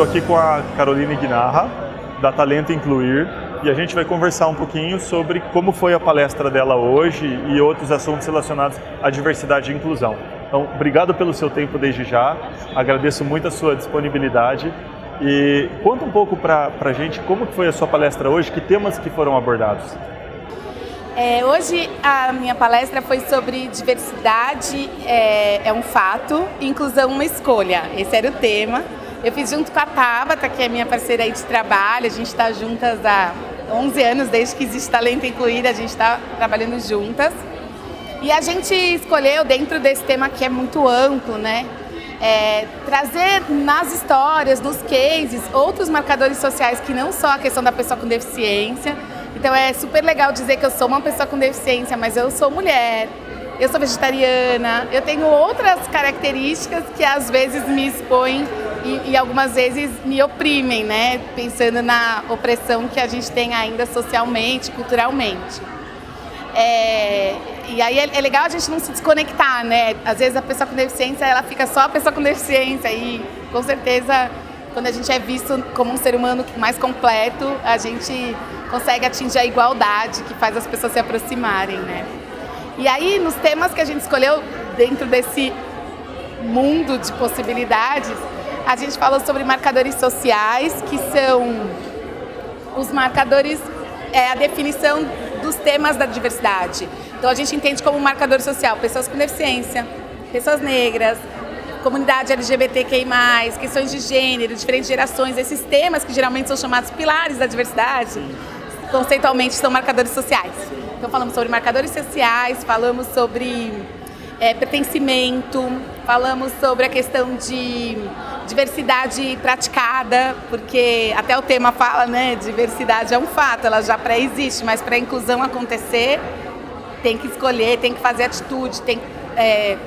estou aqui com a Caroline Guinarra, da Talento Incluir, e a gente vai conversar um pouquinho sobre como foi a palestra dela hoje e outros assuntos relacionados à diversidade e inclusão. Então, obrigado pelo seu tempo desde já, agradeço muito a sua disponibilidade e conta um pouco para a gente como foi a sua palestra hoje, que temas que foram abordados. Hoje a minha palestra foi sobre diversidade é um fato, inclusão uma escolha. Esse era o tema. Eu fiz junto com a Tabata, que é minha parceira aí de trabalho. A gente está juntas há 11 anos, desde que existe Talento Incluir, a gente está trabalhando juntas. E a gente escolheu, dentro desse tema que é muito amplo, né, trazer nas histórias, nos cases, outros marcadores sociais que não só a questão da pessoa com deficiência. Então é super legal dizer que eu sou uma pessoa com deficiência, mas eu sou mulher, eu sou vegetariana, eu tenho outras características que às vezes me expõem e algumas vezes me oprimem, né? Pensando na opressão que a gente tem ainda socialmente, culturalmente. E aí é legal a gente não se desconectar, né? Às vezes a pessoa com deficiência, ela fica só a pessoa com deficiência e com certeza quando a gente é visto como um ser humano mais completo, a gente consegue atingir a igualdade que faz as pessoas se aproximarem, né? E aí, nos temas que a gente escolheu dentro desse mundo de possibilidades, a gente falou sobre marcadores sociais, que são os marcadores, a definição dos temas da diversidade. Então, a gente entende como marcador social pessoas com deficiência, pessoas negras, comunidade LGBTQI+, questões de gênero, diferentes gerações, esses temas que geralmente são chamados pilares da diversidade, conceitualmente são marcadores sociais. Então falamos sobre marcadores sociais, falamos sobre pertencimento, falamos sobre a questão de diversidade praticada, porque até o tema fala, né, diversidade é um fato, ela já pré-existe, mas para a inclusão acontecer, tem que escolher, tem que fazer atitude, tem que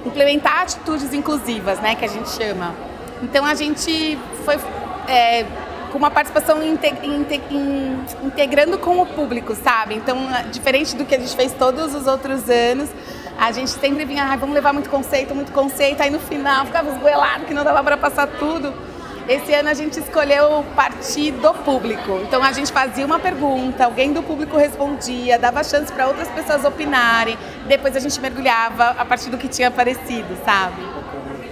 implementar atitudes inclusivas, né, que a gente chama. Então a gente foi com uma participação integrando com o público, sabe? Então, diferente do que a gente fez todos os outros anos, a gente sempre vinha, vamos levar muito conceito, aí no final ficava esgoelado que não dava para passar tudo. Esse ano a gente escolheu partir do público. Então a gente fazia uma pergunta, alguém do público respondia, dava chance para outras pessoas opinarem, depois a gente mergulhava a partir do que tinha aparecido, sabe?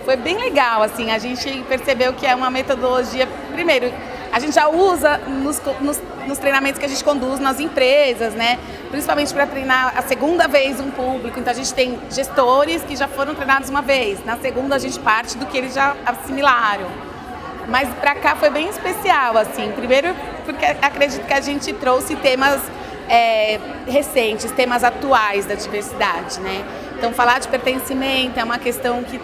Foi bem legal, assim, a gente percebeu que é uma metodologia, primeiro, a gente já usa nos treinamentos que a gente conduz nas empresas, né? Principalmente para treinar a segunda vez um público. Então a gente tem gestores que já foram treinados uma vez. Na segunda a gente parte do que eles já assimilaram. Mas para cá foi bem especial, assim. Primeiro porque acredito que a gente trouxe temas recentes, temas atuais da diversidade, né? Então falar de pertencimento é uma questão que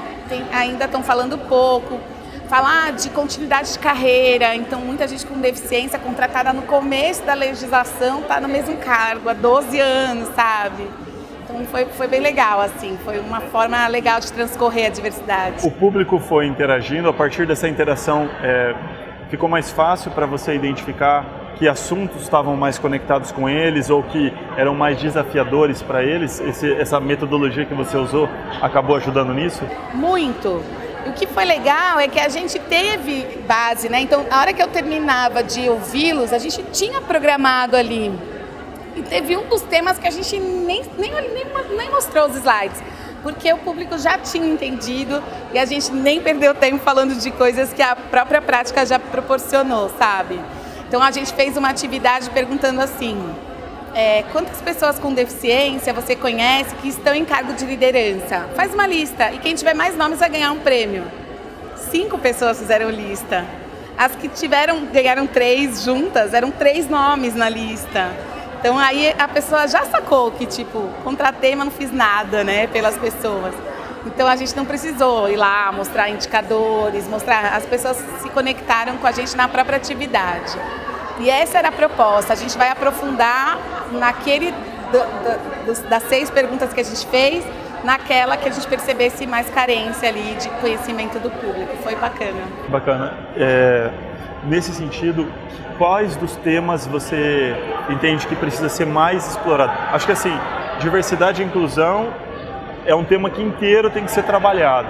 ainda estão falando pouco. Falar de continuidade de carreira, então muita gente com deficiência contratada no começo da legislação está no mesmo cargo há 12 anos, sabe? Então foi bem legal, assim, foi uma forma legal de transcorrer a diversidade. O público foi interagindo, a partir dessa interação ficou mais fácil para você identificar que assuntos estavam mais conectados com eles ou que eram mais desafiadores para eles? Essa metodologia que você usou acabou ajudando nisso? Muito! O que foi legal é que a gente teve base, né? Então, a hora que eu terminava de ouvi-los, a gente tinha programado ali. E teve um dos temas que a gente nem mostrou os slides, porque o público já tinha entendido e a gente nem perdeu tempo falando de coisas que a própria prática já proporcionou, sabe? Então, a gente fez uma atividade perguntando assim, quantas pessoas com deficiência você conhece que estão em cargo de liderança? Faz uma lista e quem tiver mais nomes vai ganhar um prêmio. 5 pessoas fizeram lista. As que ganharam 3 juntas, eram 3 nomes na lista. Então aí a pessoa já sacou que, tipo, contratei, mas não fiz nada, né, pelas pessoas. Então a gente não precisou ir lá mostrar indicadores, as pessoas se conectaram com a gente na própria atividade. E essa era a proposta, a gente vai aprofundar das 6 perguntas que a gente fez, naquela que a gente percebesse mais carência ali de conhecimento do público. Foi bacana. Bacana. Nesse sentido, quais dos temas você entende que precisa ser mais explorado? Acho que assim, diversidade e inclusão é um tema que inteiro tem que ser trabalhado.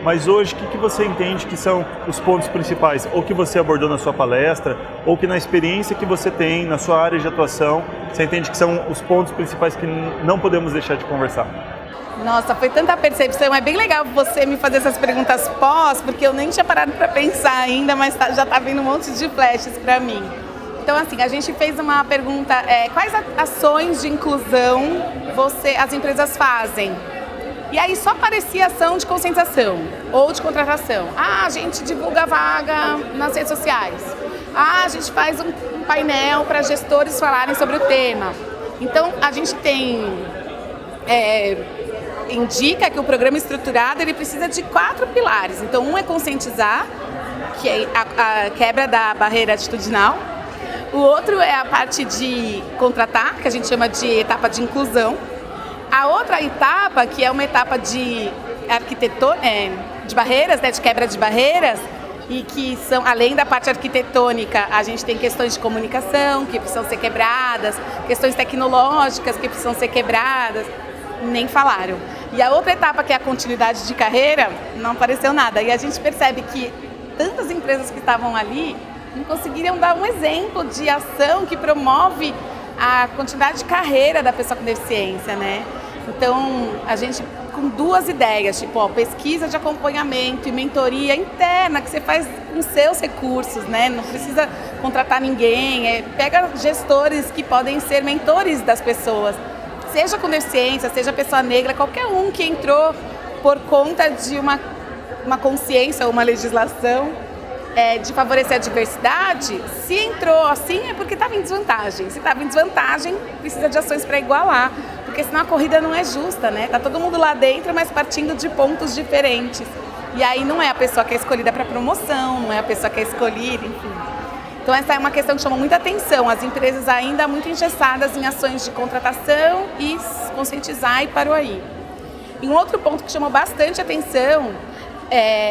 mas hoje o que você entende que são os pontos principais, ou que você abordou na sua palestra, ou que na experiência que você tem, na sua área de atuação, você entende que são os pontos principais que não podemos deixar de conversar? Nossa, foi tanta percepção, é bem legal você me fazer essas perguntas pós, porque eu nem tinha parado para pensar ainda, mas já tá vindo um monte de flashes para mim. Então, assim, a gente fez uma pergunta, quais ações de inclusão as empresas fazem? E aí só aparecia ação de conscientização ou de contratação. A gente divulga vaga nas redes sociais. A gente faz um painel para gestores falarem sobre o tema. Então, a gente indica que o programa estruturado ele precisa de 4 pilares. Então, um é conscientizar, que é a quebra da barreira atitudinal. O outro é a parte de contratar, que a gente chama de etapa de inclusão. A outra etapa, que é uma etapa de de barreiras, né, de quebra de barreiras, e que são, além da parte arquitetônica, a gente tem questões de comunicação que precisam ser quebradas, questões tecnológicas que precisam ser quebradas, nem falaram. E a outra etapa, que é a continuidade de carreira, não apareceu nada. E a gente percebe que tantas empresas que estavam ali não conseguiriam dar um exemplo de ação que promove a continuidade de carreira da pessoa com deficiência, né? Então, a gente com 2 ideias, tipo, pesquisa de acompanhamento e mentoria interna que você faz com seus recursos, né? Não precisa contratar ninguém, pega gestores que podem ser mentores das pessoas, seja com deficiência, seja pessoa negra, qualquer um que entrou por conta de uma consciência ou uma legislação de favorecer a diversidade, se entrou assim é porque estava em desvantagem. Se estava em desvantagem, precisa de ações para igualar, porque senão a corrida não é justa, né? Tá todo mundo lá dentro, mas partindo de pontos diferentes. E aí não é a pessoa que é escolhida para promoção, não é a pessoa que é escolhida, enfim. Então essa é uma questão que chama muita atenção. As empresas ainda muito engessadas em ações de contratação e conscientizar e parou aí. E um outro ponto que chamou bastante atenção,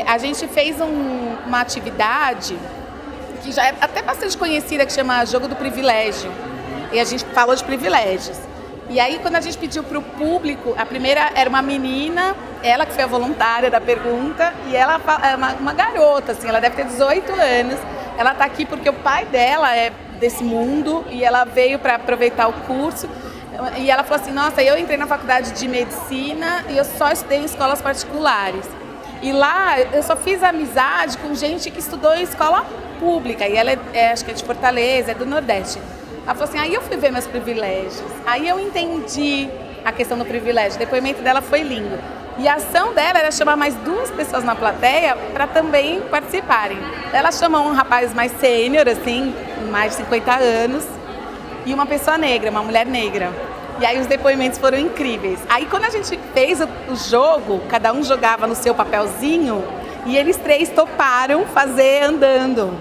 a gente fez uma atividade que já é até bastante conhecida, que chama Jogo do Privilégio. E a gente falou de privilégios. E aí, quando a gente pediu para o público, a primeira era uma menina, ela que foi a voluntária da pergunta, e ela é uma garota, assim, ela deve ter 18 anos. Ela está aqui porque o pai dela é desse mundo e ela veio para aproveitar o curso. E ela falou assim, nossa, eu entrei na faculdade de medicina e eu só estudei em escolas particulares. E lá eu só fiz amizade com gente que estudou em escola pública. E ela acho que é de Fortaleza, é do Nordeste. Ela falou assim, aí eu fui ver meus privilégios. Aí eu entendi a questão do privilégio. O depoimento dela foi lindo. E a ação dela era chamar mais 2 pessoas na plateia para também participarem. Ela chamou um rapaz mais sênior, assim, mais de 50 anos, e uma pessoa negra, uma mulher negra. E aí os depoimentos foram incríveis. Aí quando a gente fez o jogo, cada um jogava no seu papelzinho, e eles 3 toparam fazer andando.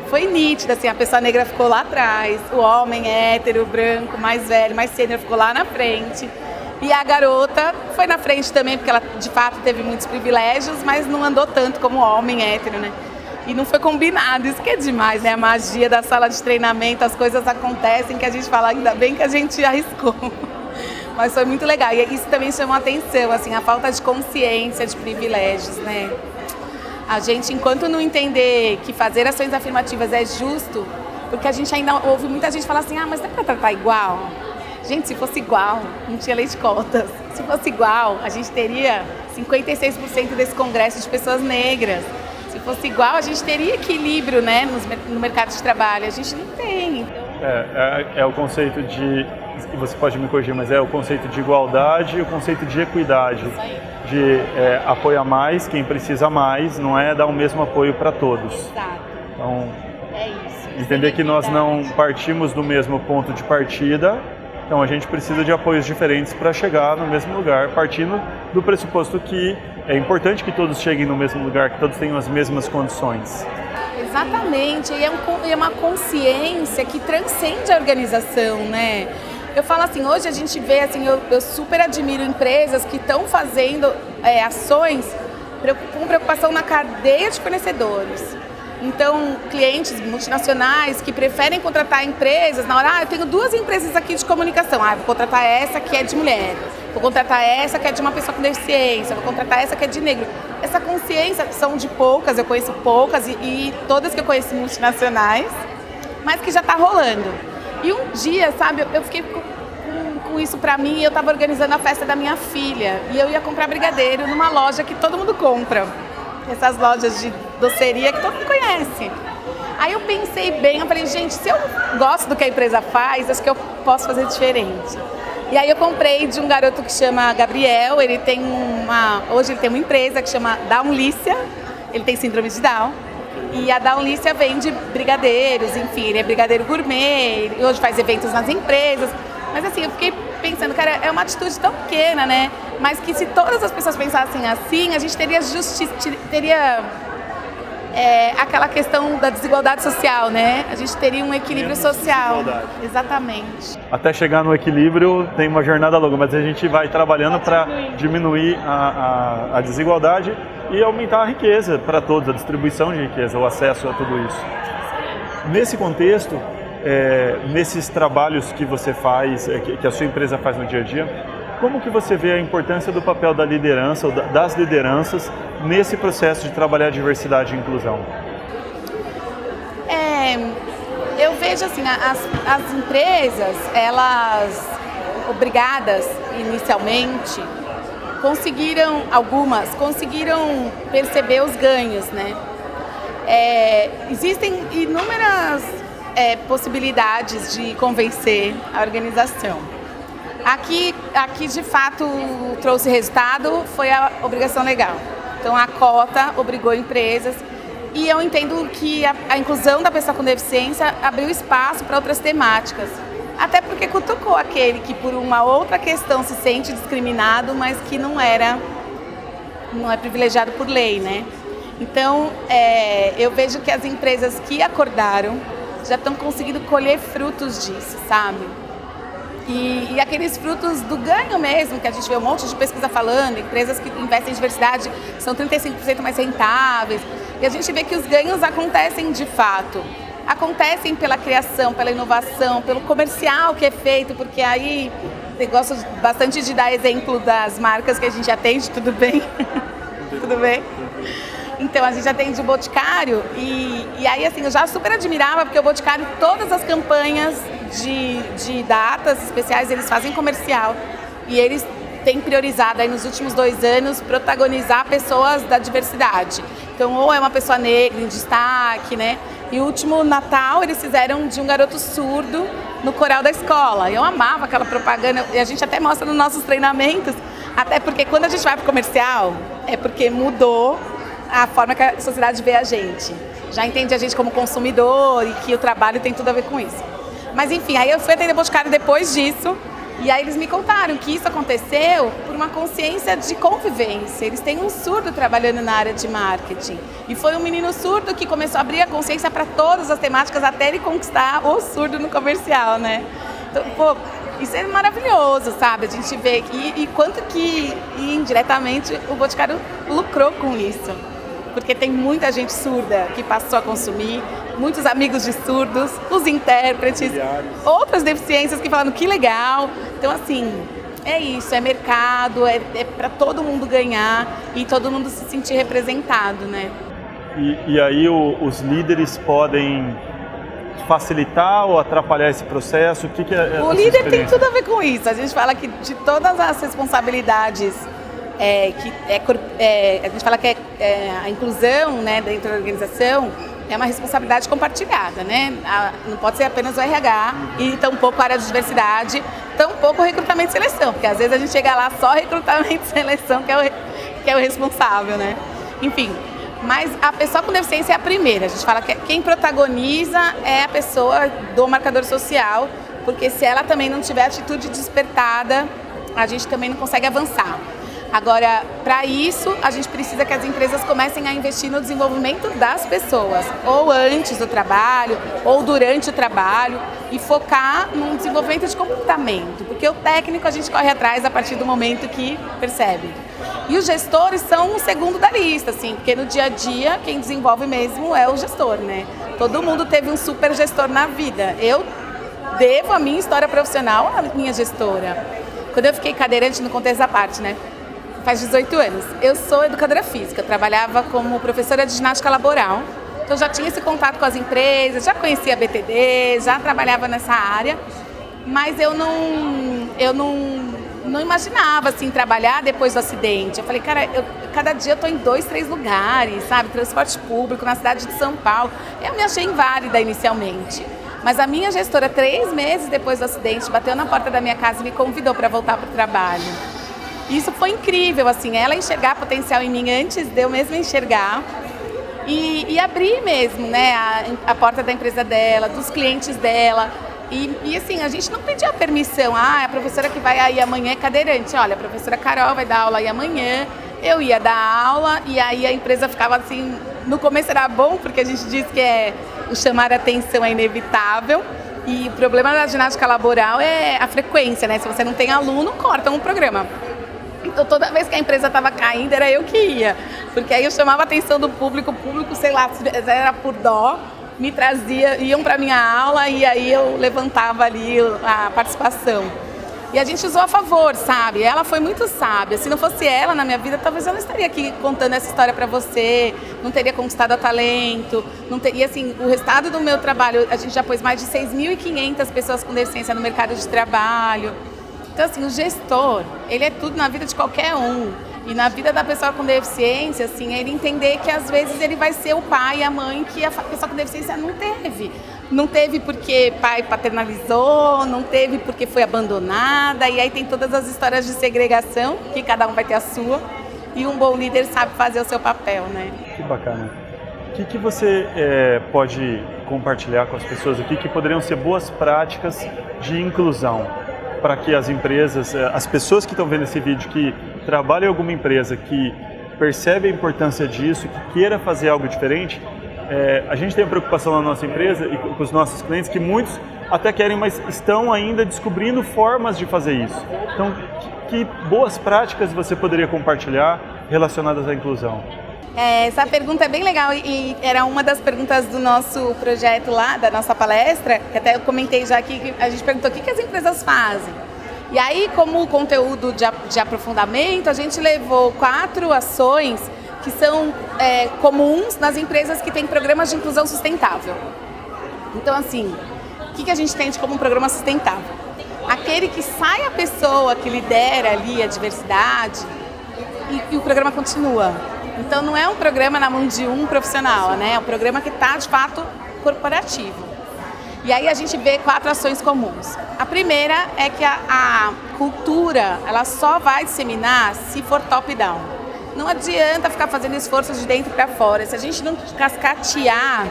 Foi nítido, assim, a pessoa negra ficou lá atrás, o homem hétero, branco, mais velho, mais sênior ficou lá na frente. E a garota foi na frente também, porque ela de fato teve muitos privilégios, mas não andou tanto como o homem hétero, né? E não foi combinado, isso que é demais, né? A magia da sala de treinamento, as coisas acontecem que a gente fala, ainda bem que a gente arriscou. Mas foi muito legal, e isso também chamou a atenção, assim, a falta de consciência de privilégios, né? A gente, enquanto não entender que fazer ações afirmativas é justo, porque a gente ainda ouve muita gente falar assim, mas dá pra tratar igual? Gente, se fosse igual, não tinha lei de cotas. Se fosse igual, a gente teria 56% desse congresso de pessoas negras. Se fosse igual, a gente teria equilíbrio, né, no mercado de trabalho. A gente não tem. É o conceito de, você pode me corrigir, mas é o conceito de igualdade e o conceito de equidade. De apoiar mais quem precisa mais, não é dar o mesmo apoio para todos. Exato. Então, é isso. Entender que nós não partimos do mesmo ponto de partida, então a gente precisa de apoios diferentes para chegar no mesmo lugar, partindo do pressuposto que é importante que todos cheguem no mesmo lugar, que todos tenham as mesmas condições. Exatamente, e é uma consciência que transcende a organização, né? Eu falo assim, hoje a gente vê, assim, eu super admiro empresas que estão fazendo ações com preocupação na cadeia de fornecedores. Então, clientes multinacionais que preferem contratar empresas, na hora, eu tenho 2 empresas aqui de comunicação, vou contratar essa que é de mulher, vou contratar essa que é de uma pessoa com deficiência, vou contratar essa que é de negro. essa consciência, são de poucas, eu conheço poucas e todas que eu conheço multinacionais, mas que já está rolando. E um dia, sabe, eu fiquei com isso pra mim, eu estava organizando a festa da minha filha e eu ia comprar brigadeiro numa loja que todo mundo compra, essas lojas de doceria que todo mundo conhece. Aí eu pensei bem, eu falei, gente, se eu gosto do que a empresa faz, acho que eu posso fazer diferente. E aí eu comprei de um garoto que chama Gabriel, hoje ele tem uma empresa que chama Downlícia, ele tem síndrome de Down, e a Downlícia vende brigadeiros, enfim, ele é brigadeiro gourmet, e hoje faz eventos nas empresas, mas assim, eu fiquei pensando, cara, é uma atitude tão pequena, né, mas que se todas as pessoas pensassem assim, a gente teria aquela questão da desigualdade social, né? A gente teria um equilíbrio social. Exatamente. Até chegar no equilíbrio tem uma jornada longa, mas a gente vai trabalhando para diminuir a desigualdade e aumentar a riqueza para todos, a distribuição de riqueza, o acesso a tudo isso. Nesse contexto, nesses trabalhos que você faz, que a sua empresa faz no dia a dia, como que você vê a importância do papel da liderança, ou das lideranças, nesse processo de trabalhar diversidade e inclusão? Eu vejo assim, as empresas, elas, obrigadas inicialmente, algumas conseguiram perceber os ganhos, né? Existem inúmeras possibilidades de convencer a organização. Aqui de fato trouxe resultado, foi a obrigação legal. Então a cota obrigou empresas e eu entendo que a inclusão da pessoa com deficiência abriu espaço para outras temáticas. Até porque cutucou aquele que por uma outra questão se sente discriminado, mas que não é privilegiado por lei, né? Então eu vejo que as empresas que acordaram já estão conseguindo colher frutos disso, sabe? E aqueles frutos do ganho mesmo, que a gente vê um monte de pesquisa falando, empresas que investem em diversidade são 35% mais rentáveis, e a gente vê que os ganhos acontecem de fato. Acontecem pela criação, pela inovação, pelo comercial que é feito, porque aí eu gosto bastante de dar exemplo das marcas que a gente atende, tudo bem? Tudo bem? Então, a gente atende o Boticário e aí, assim, eu já super admirava, porque o Boticário, todas as campanhas de datas especiais, eles fazem comercial. E eles têm priorizado aí nos últimos 2 anos protagonizar pessoas da diversidade. Então, ou é uma pessoa negra em destaque, né? E o último Natal, eles fizeram de um garoto surdo no coral da escola. Eu amava aquela propaganda, e a gente até mostra nos nossos treinamentos, até porque quando a gente vai para o comercial, é porque mudou a forma que a sociedade vê a gente. Já entende a gente como consumidor e que o trabalho tem tudo a ver com isso. Mas enfim, aí eu fui atender o Boticário depois disso e aí eles me contaram que isso aconteceu por uma consciência de convivência. Eles têm um surdo trabalhando na área de marketing e foi um menino surdo que começou a abrir a consciência para todas as temáticas até ele conquistar o surdo no comercial, né? Então, pô, isso é maravilhoso, sabe? A gente vê e quanto que indiretamente o Boticário lucrou com isso. Porque tem muita gente surda que passou a consumir, muitos amigos de surdos, os intérpretes, outras deficiências que falaram que legal. Então, assim, é isso, é mercado, é para todo mundo ganhar e todo mundo se sentir representado, né? E aí os líderes podem facilitar ou atrapalhar esse processo? O que é o líder tem tudo a ver com isso. A gente fala que de todas as responsabilidades a gente fala que a inclusão, né, dentro da organização é uma responsabilidade compartilhada, né? Não pode ser apenas o RH e tampouco a área de diversidade, tampouco o recrutamento e seleção, porque às vezes a gente chega lá só recrutamento e seleção que é o responsável, né? Enfim, mas a pessoa com deficiência é a primeira. A gente fala que quem protagoniza é a pessoa do marcador social, porque se ela também não tiver atitude despertada, a gente também não consegue avançar. Agora, para isso, a gente precisa que as empresas comecem a investir no desenvolvimento das pessoas, ou antes do trabalho, ou durante o trabalho, e focar no desenvolvimento de comportamento, porque o técnico a gente corre atrás a partir do momento que percebe. E os gestores são o segundo da lista, assim, porque no dia a dia quem desenvolve mesmo é o gestor, né? Todo mundo teve um super gestor na vida. Eu devo a minha história profissional à minha gestora. Quando eu fiquei cadeirante, no contexto da parte, né? Faz 18 anos. Eu sou educadora física, trabalhava como professora de ginástica laboral. Então já tinha esse contato com as empresas, já conhecia a BTD, já trabalhava nessa área, mas eu não imaginava assim trabalhar depois do acidente. Eu falei, cara, cada dia eu tô em 2, 3 lugares, sabe? Transporte público na cidade de São Paulo. Eu me achei inválida inicialmente. Mas a minha gestora, 3 meses depois do acidente, bateu na porta da minha casa e me convidou para voltar para o trabalho. Isso foi incrível, assim, ela enxergar potencial em mim antes de eu mesma enxergar e abrir mesmo, né, a porta da empresa dela, dos clientes dela. E assim, a gente não pedia permissão, a professora que vai aí amanhã é cadeirante, olha, a professora Carol vai dar aula aí amanhã, eu ia dar aula e aí a empresa ficava assim, no começo era bom, porque a gente diz que o chamar a atenção é inevitável. E o problema da ginástica laboral é a frequência, né? Se você não tem aluno, corta um programa. Então toda vez que a empresa estava caindo, era eu que ia. Porque aí eu chamava a atenção do público, o público, sei lá, era por dó, me trazia, iam para minha aula e aí eu levantava ali a participação. E a gente usou a favor, sabe? Ela foi muito sábia. Se não fosse ela na minha vida, talvez eu não estaria aqui contando essa história para você, não teria conquistado a talento. E assim, o resultado do meu trabalho, a gente já pôs mais de 6.500 pessoas com deficiência no mercado de trabalho. Então assim, o gestor, ele é tudo na vida de qualquer um. E na vida da pessoa com deficiência, assim, ele entender que às vezes ele vai ser o pai e a mãe que a pessoa com deficiência não teve. Não teve porque pai paternalizou, não teve porque foi abandonada. E aí tem todas as histórias de segregação, que cada um vai ter a sua. E um bom líder sabe fazer o seu papel, né? Que bacana. O que você pode compartilhar com as pessoas? O que poderiam ser boas práticas de inclusão para que as empresas, as pessoas que estão vendo esse vídeo, que trabalham em alguma empresa, que percebe a importância disso, que queira fazer algo diferente, a gente tem a preocupação na nossa empresa e com os nossos clientes que muitos até querem, mas estão ainda descobrindo formas de fazer isso. Então, que boas práticas você poderia compartilhar relacionadas à inclusão? Essa pergunta é bem legal e era uma das perguntas do nosso projeto lá, da nossa palestra, que até eu comentei já aqui, que a gente perguntou o que as empresas fazem. E aí, como conteúdo de aprofundamento, a gente levou 4 ações que são comuns nas empresas que têm programas de inclusão sustentável. Então, assim, o que a gente tem como um programa sustentável? Aquele que sai a pessoa que lidera ali a diversidade e o programa continua. Então, não é um programa na mão de um profissional, né? É um programa que está, de fato, corporativo. E aí a gente vê 4 ações comuns. A primeira é que a cultura, ela só vai disseminar se for top-down. Não adianta ficar fazendo esforços de dentro para fora. Se a gente não cascatear,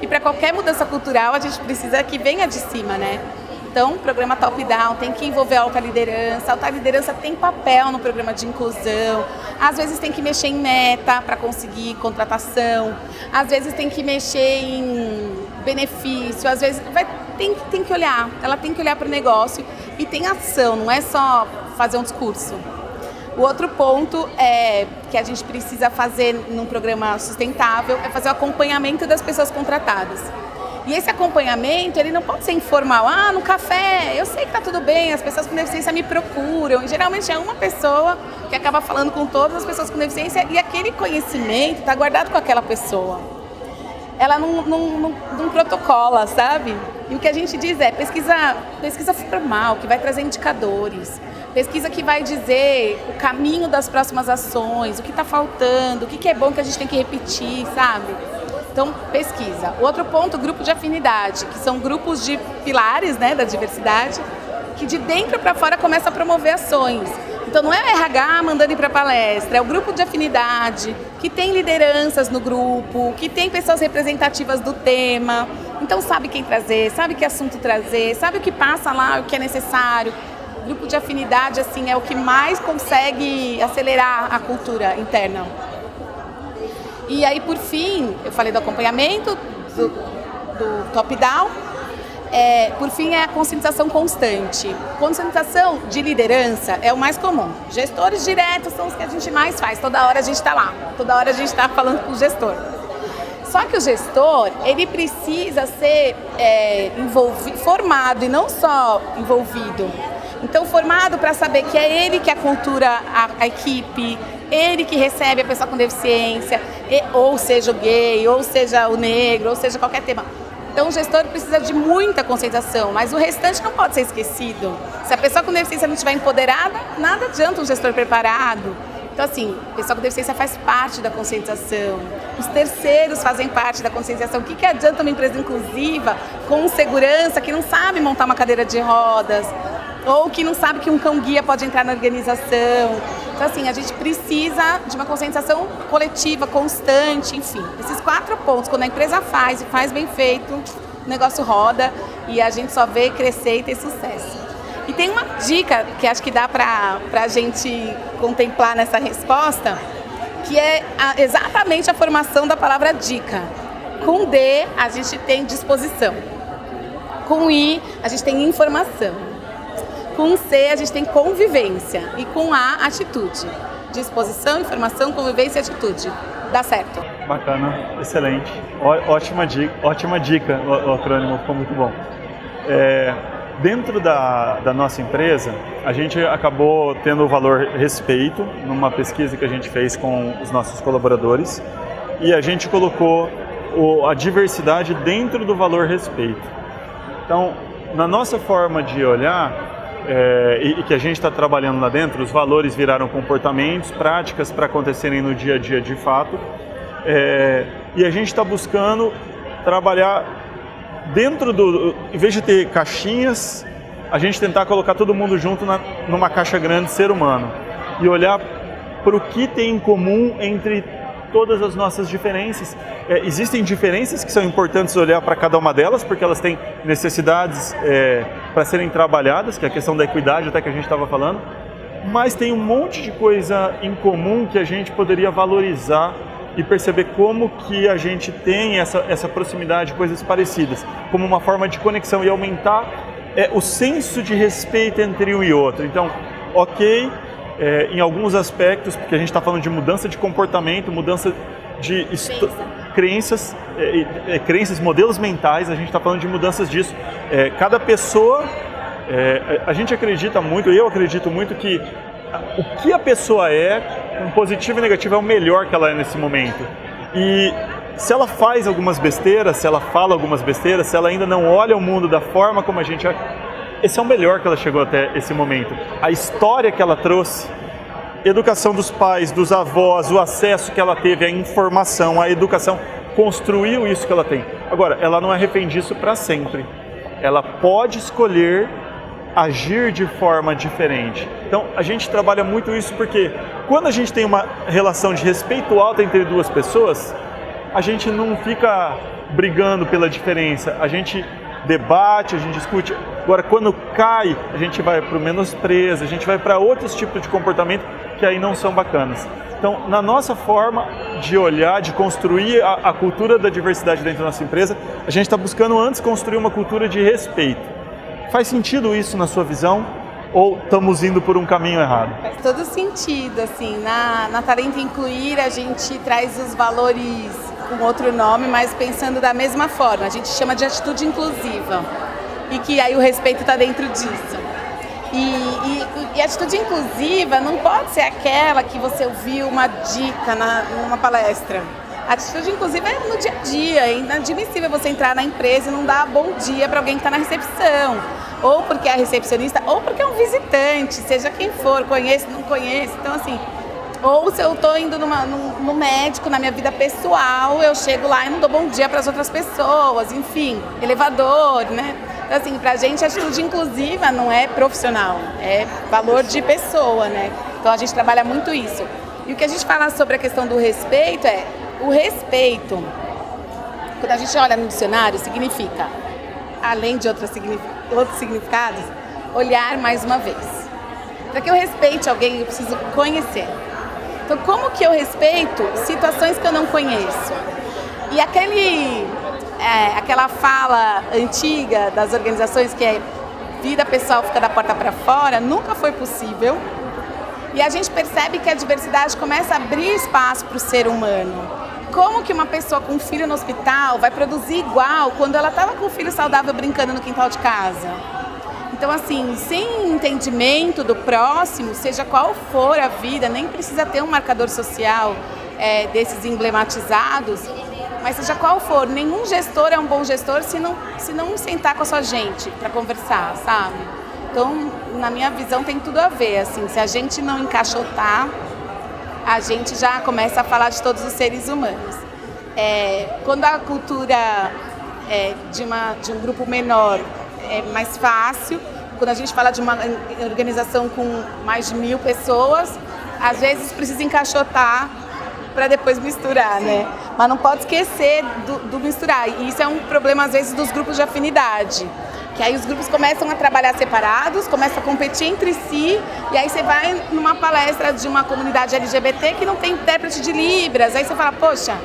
e para qualquer mudança cultural, a gente precisa que venha de cima, né? Então, o programa top-down tem que envolver a alta liderança. A alta liderança tem papel no programa de inclusão. Às vezes tem que mexer em meta para conseguir contratação. Às vezes tem que mexer em benefício. Às vezes tem que olhar. Ela tem que olhar para o negócio e tem ação, não é só fazer um discurso. O outro ponto que a gente precisa fazer num programa sustentável é fazer o acompanhamento das pessoas contratadas. E esse acompanhamento, ele não pode ser informal. No café, eu sei que tá tudo bem, as pessoas com deficiência me procuram. E geralmente é uma pessoa que acaba falando com todas as pessoas com deficiência e aquele conhecimento está guardado com aquela pessoa. Ela não protocola, sabe? E o que a gente diz é pesquisa formal, que vai trazer indicadores. Pesquisa que vai dizer o caminho das próximas ações, o que está faltando, o que é bom que a gente tem que repetir, sabe? Então, pesquisa. O outro ponto, grupo de afinidade, que são grupos de pilares, né, da diversidade, que de dentro para fora começa a promover ações. Então, não é o RH mandando ir para palestra, é o grupo de afinidade, que tem lideranças no grupo, que tem pessoas representativas do tema. Então, sabe quem trazer, sabe que assunto trazer, sabe o que passa lá, o que é necessário. O grupo de afinidade, assim, é o que mais consegue acelerar a cultura interna. E aí, por fim, eu falei do acompanhamento, do top-down. Por fim, é a conscientização constante. Conscientização de liderança é o mais comum. Gestores diretos são os que a gente mais faz. Toda hora a gente está lá. Toda hora a gente está falando com o gestor. Só que o gestor, ele precisa ser formado e não só envolvido. Então, formado para saber que é ele que acultura a equipe, ele que recebe a pessoa com deficiência, ou seja o gay, ou seja o negro, ou seja qualquer tema. Então, o gestor precisa de muita conscientização, mas o restante não pode ser esquecido. Se a pessoa com deficiência não estiver empoderada, nada adianta um gestor preparado. Então, assim, a pessoa com deficiência faz parte da conscientização. Os terceiros fazem parte da conscientização. O que adianta uma empresa inclusiva com segurança que não sabe montar uma cadeira de rodas ou que não sabe que um cão-guia pode entrar na organização? Então, assim, a gente precisa de uma conscientização coletiva, constante, enfim. Esses 4 pontos, quando a empresa faz e faz bem feito, o negócio roda e a gente só vê crescer e ter sucesso. E tem uma dica que acho que dá para a gente contemplar nessa resposta, que é exatamente a formação da palavra dica. Com D, a gente tem disposição. Com I, a gente tem informação. Com C, a gente tem convivência. E com A, atitude. Disposição, informação, convivência e atitude. Dá certo. Bacana, excelente. Ótima dica, o acrônimo ficou muito bom. Dentro da nossa empresa, a gente acabou tendo o valor respeito numa pesquisa que a gente fez com os nossos colaboradores e a gente colocou a diversidade dentro do valor respeito. Então, na nossa forma de olhar, e que a gente está trabalhando lá dentro, os valores viraram comportamentos, práticas para acontecerem no dia a dia de fato, e a gente está buscando trabalhar dentro em vez de ter caixinhas, a gente tentar colocar todo mundo junto numa caixa grande ser humano e olhar para o que tem em comum entre todas as nossas diferenças. Existem diferenças que são importantes olhar para cada uma delas, porque elas têm necessidades para serem trabalhadas, que é a questão da equidade até que a gente estava falando, mas tem um monte de coisa em comum que a gente poderia valorizar e perceber como que a gente tem essa proximidade, coisas parecidas, como uma forma de conexão e aumentar o senso de respeito entre um e outro. Então, ok, em alguns aspectos, porque a gente está falando de mudança de comportamento, mudança de crenças, modelos mentais, a gente está falando de mudanças disso. Cada pessoa, a gente acredita muito, eu acredito muito que o que a pessoa um positivo e negativo é o melhor que ela é nesse momento. E se ela faz algumas besteiras, se ela fala algumas besteiras, se ela ainda não olha o mundo da forma como a gente é, esse é o melhor que ela chegou até esse momento. A história que ela trouxe, educação dos pais, dos avós, o acesso que ela teve à informação, à educação, construiu isso que ela tem. Agora, ela não é refém disso para sempre. Ela pode escolher agir de forma diferente. Então, a gente trabalha muito isso porque quando a gente tem uma relação de respeito alta entre duas pessoas, a gente não fica brigando pela diferença, a gente debate, a gente discute. Agora, quando cai, a gente vai para o menosprezo, a gente vai para outros tipos de comportamento que aí não são bacanas. Então, na nossa forma de olhar, de construir a cultura da diversidade dentro da nossa empresa, a gente está buscando antes construir uma cultura de respeito. Faz sentido isso na sua visão ou estamos indo por um caminho errado? Faz todo sentido, assim, na Talento Incluir a gente traz os valores com outro nome, mas pensando da mesma forma, a gente chama de atitude inclusiva e que aí o respeito está dentro disso. E atitude inclusiva não pode ser aquela que você ouviu uma dica numa palestra. A atitude inclusiva é no dia a dia, é inadmissível você entrar na empresa e não dar bom dia para alguém que está na recepção, ou porque é recepcionista, ou porque é um visitante, seja quem for, conhece, não conhece, então assim, ou se eu estou indo no médico, na minha vida pessoal, eu chego lá e não dou bom dia para as outras pessoas, enfim, elevador, né? Então assim, pra gente a atitude inclusiva não é profissional, é valor de pessoa, né? Então a gente trabalha muito isso. E o que a gente fala sobre a questão do respeito o respeito, quando a gente olha no dicionário, significa, além de outros significados, olhar mais uma vez. Para que eu respeite alguém, eu preciso conhecer. Então, como que eu respeito situações que eu não conheço? E aquela fala antiga das organizações que é vida pessoal fica da porta para fora, nunca foi possível. E a gente percebe que a diversidade começa a abrir espaço para o ser humano. Como que uma pessoa com um filho no hospital vai produzir igual quando ela estava com um filho saudável brincando no quintal de casa? Então, assim, sem entendimento do próximo, seja qual for a vida, nem precisa ter um marcador social desses emblematizados, mas seja qual for, nenhum gestor é um bom gestor se não sentar com a sua gente para conversar, sabe? Então, na minha visão, tem tudo a ver, assim, se a gente não encaixotar, a gente já começa a falar de todos os seres humanos. Quando a cultura de um grupo menor é mais fácil, quando a gente fala de uma organização com mais de 1.000 pessoas, às vezes precisa encaixotar para depois misturar, né? Mas não pode esquecer do misturar. E isso é um problema, às vezes, dos grupos de afinidade. Que aí os grupos começam a trabalhar separados, começam a competir entre si, e aí você vai numa palestra de uma comunidade LGBT que não tem intérprete de Libras, aí você fala, poxa,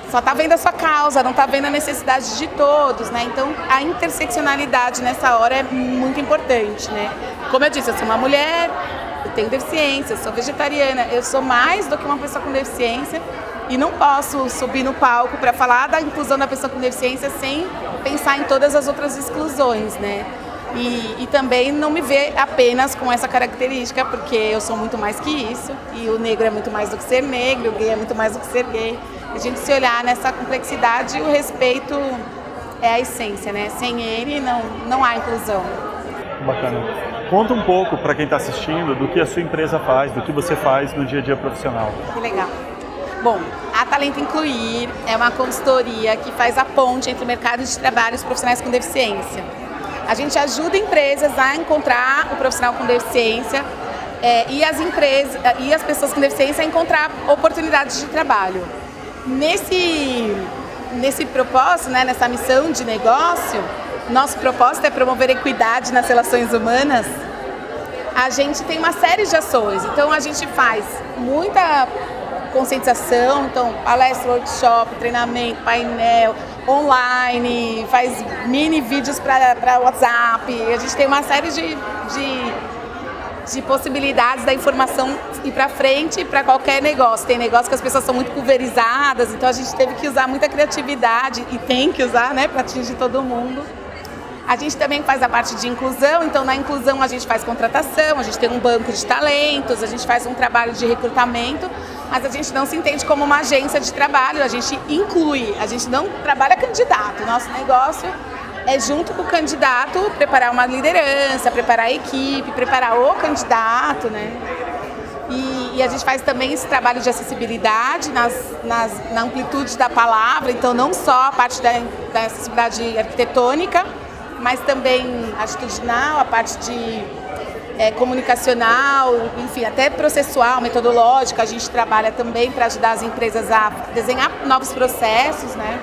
só está vendo a sua causa, não está vendo a necessidade de todos, né? Então, a interseccionalidade nessa hora é muito importante, né? Como eu disse, eu sou uma mulher, eu tenho deficiência, eu sou vegetariana, eu sou mais do que uma pessoa com deficiência e não posso subir no palco para falar da inclusão da pessoa com deficiência sem pensar em todas as outras exclusões, né? E também não me ver apenas com essa característica, porque eu sou muito mais que isso, e o negro é muito mais do que ser negro, o gay é muito mais do que ser gay. A gente se olhar nessa complexidade, o respeito é a essência, né? Sem ele não há inclusão. Bacana. Conta um pouco para quem está assistindo do que a sua empresa faz, do que você faz no dia a dia profissional. Que legal. Bom, a Talento Incluir é uma consultoria que faz a ponte entre o mercado de trabalho e os profissionais com deficiência. A gente ajuda empresas a encontrar o profissional com deficiência e as pessoas com deficiência a encontrar oportunidades de trabalho. Nesse propósito, né, nessa missão de negócio, nosso propósito é promover equidade nas relações humanas. A gente tem uma série de ações, então a gente faz muita conscientização, então palestra, workshop, treinamento, painel, online, faz mini vídeos para WhatsApp, a gente tem uma série de possibilidades da informação ir para frente para qualquer negócio. Tem negócio que as pessoas são muito pulverizadas, então a gente teve que usar muita criatividade e tem que usar, né, para atingir todo mundo. A gente também faz a parte de inclusão, então na inclusão a gente faz contratação, a gente tem um banco de talentos, a gente faz um trabalho de recrutamento, mas a gente não se entende como uma agência de trabalho, a gente inclui, a gente não trabalha candidato, o nosso negócio é junto com o candidato preparar uma liderança, preparar a equipe, preparar o candidato, né? E a gente faz também esse trabalho de acessibilidade na amplitude da palavra, então não só a parte da acessibilidade arquitetônica, mas também atitudinal, a parte de comunicacional, enfim, até processual, metodológica. A gente trabalha também para ajudar as empresas a desenhar novos processos, né?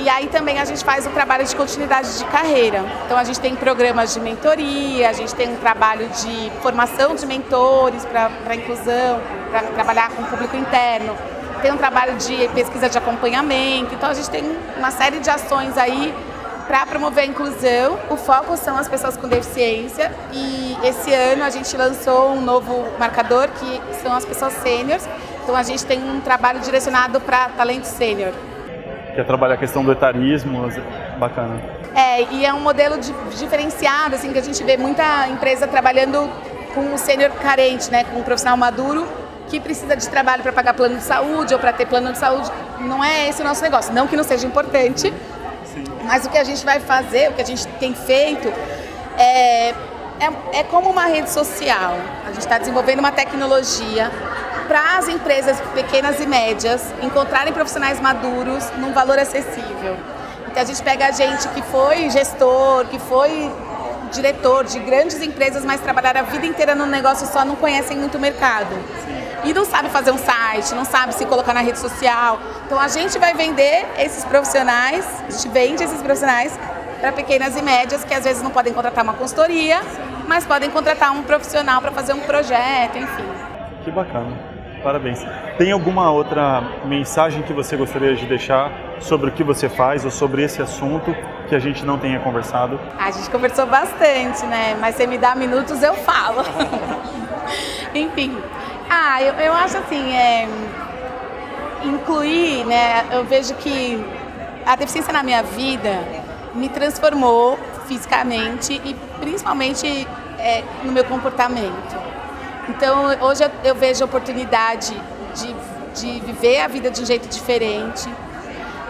E aí também a gente faz um trabalho de continuidade de carreira. Então a gente tem programas de mentoria, a gente tem um trabalho de formação de mentores para inclusão, para trabalhar com o público interno. Tem um trabalho de pesquisa de acompanhamento. Então a gente tem uma série de ações aí para promover a inclusão. O foco são as pessoas com deficiência e esse ano a gente lançou um novo marcador que são as pessoas sêniores. Então a gente tem um trabalho direcionado para talento sênior. Quer trabalhar a questão do etarismo, bacana. E é um modelo diferenciado, assim, que a gente vê muita empresa trabalhando com o sênior carente, né, com um profissional maduro que precisa de trabalho para pagar plano de saúde ou para ter plano de saúde. Não é esse o nosso negócio, não que não seja importante, sim, mas o que a gente vai fazer, o que a gente tem feito é como uma rede social. A gente está desenvolvendo uma tecnologia para as empresas pequenas e médias encontrarem profissionais maduros num valor acessível. Então a gente pega a gente que foi gestor, que foi diretor de grandes empresas, mas trabalharam a vida inteira no negócio só, não conhecem muito o mercado. E não sabe fazer um site, não sabe se colocar na rede social. Então a gente vai vender esses profissionais, a gente vende esses profissionais para pequenas e médias que às vezes não podem contratar uma consultoria, mas podem contratar um profissional para fazer um projeto, enfim. Que bacana. Parabéns. Tem alguma outra mensagem que você gostaria de deixar sobre o que você faz ou sobre esse assunto que a gente não tenha conversado? A gente conversou bastante, né? Mas se me dá minutos, eu falo. Enfim. Eu acho assim, incluir, né? Eu vejo que a deficiência na minha vida me transformou, fisicamente e principalmente no meu comportamento. Então, hoje eu vejo a oportunidade de viver a vida de um jeito diferente,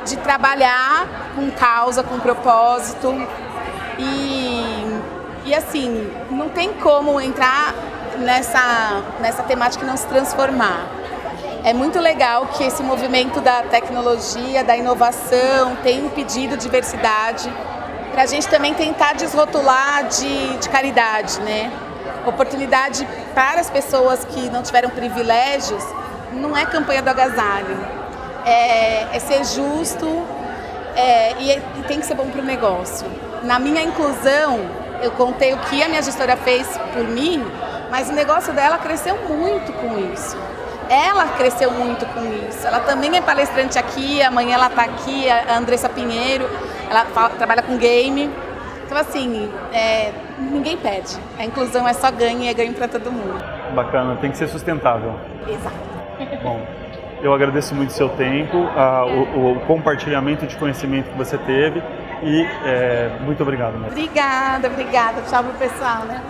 de trabalhar com causa, com propósito e assim, não tem como entrar nessa temática e não se transformar. É muito legal que esse movimento da tecnologia, da inovação, tem impedido diversidade, para a gente também tentar desrotular de caridade, né? Oportunidade para as pessoas que não tiveram privilégios não é campanha do agasalho, é ser justo e tem que ser bom para o negócio. Na minha inclusão, eu contei o que a minha gestora fez por mim, mas o negócio dela cresceu muito com isso. Ela cresceu muito com isso. Ela também é palestrante aqui, amanhã ela está aqui, a Andressa Pinheiro, ela trabalha com game. Então, assim, ninguém perde. A inclusão é só ganho e é ganho para todo mundo. Bacana, tem que ser sustentável. Exato. Bom, eu agradeço muito o seu tempo, o compartilhamento de conhecimento que você teve e muito obrigado. Obrigada. Tchau pro pessoal, né?